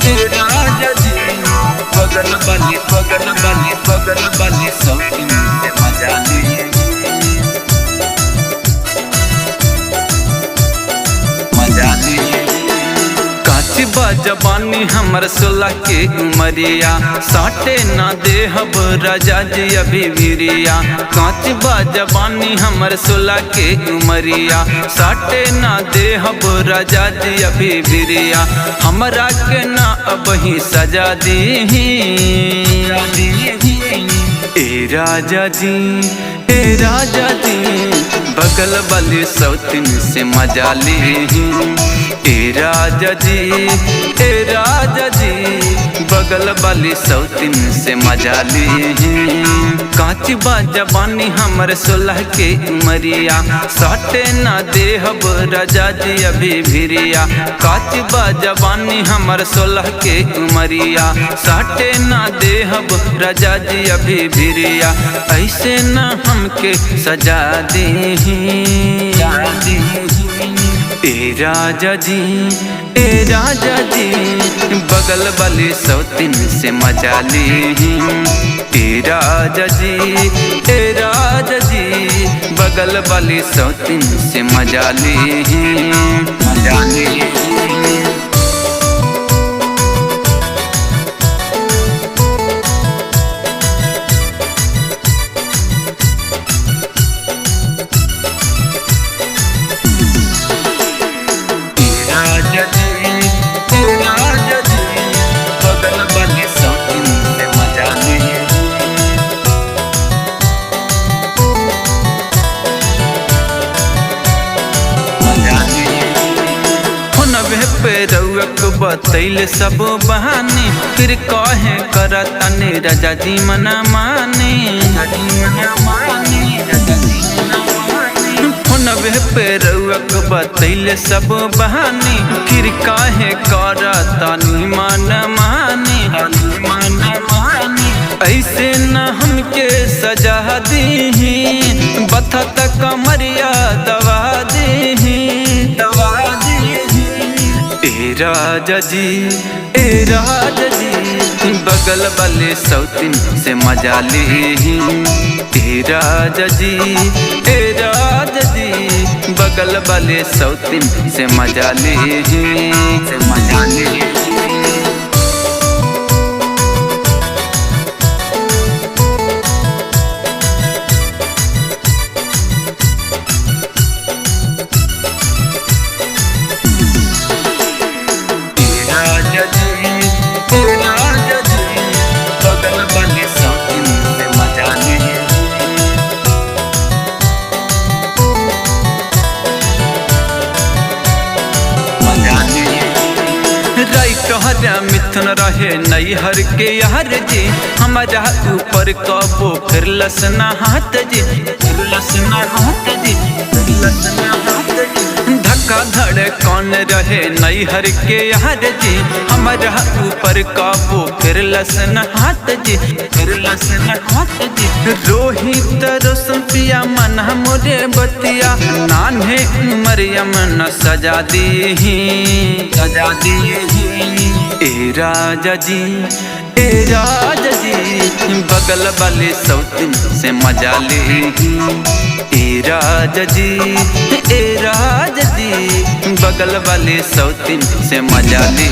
राजा जी बगल वाली सौतीन से मजा लिए काची बा जबानी हमर 16 के उमरिया साटे ना देहब राजा जी अभी वीरिया। काची बा जबानी हमर 16 के उमरिया साटे ना देहब राजा जी अभी वीरिया। हमरा के ना अब ही सजा दी ए राजा जी बगल वाली सौतीन से मजा ली ए राजा जी बगल वाली सौतीन से मजा ली। काची बा जबानी हमर 16 के उमरिया साटे ना देहब राजा जी अभी भिरिया। काची बा जबानी हमर 16 के उमरिया साटे ना देहब राजा जी अभी भिरिया। ऐसे ना हमके सजा दी ए राजा जी बगल वाली सौतीन से मजा ली ए राजा जी बगल वाली सौतीन से मजा ली पे रउक बतैल सब बहानी फिर कहे करतनी राजा जी मना मानी। फोनवे पे रउक बतैल सब बहानी फिर कहे करतनी मन मानी। ऐसे न हमके सजा दी बथा तक कमरिया दवा दी ए राजा जी बगल वाले सौतीन से मजा ली ए राजा जी बगल वाले सौतीन से मजा ली कहरा मिथुन रहे नैहर के यार जी हमारा ऊपर कबो फिर लसना हाथ जी धक्का धड़ कौन रहे नैहर के यार जी हमारा ऊपर कबो फिर लसना हाथ जी रोहित रोशन पिया मन मोरे बतिया नान्हे मरियम न सजा दी ए राजा जी बगल वाले सौतीन से मजा ले ए राजा जी बगल वाले सौतीन से मजा ले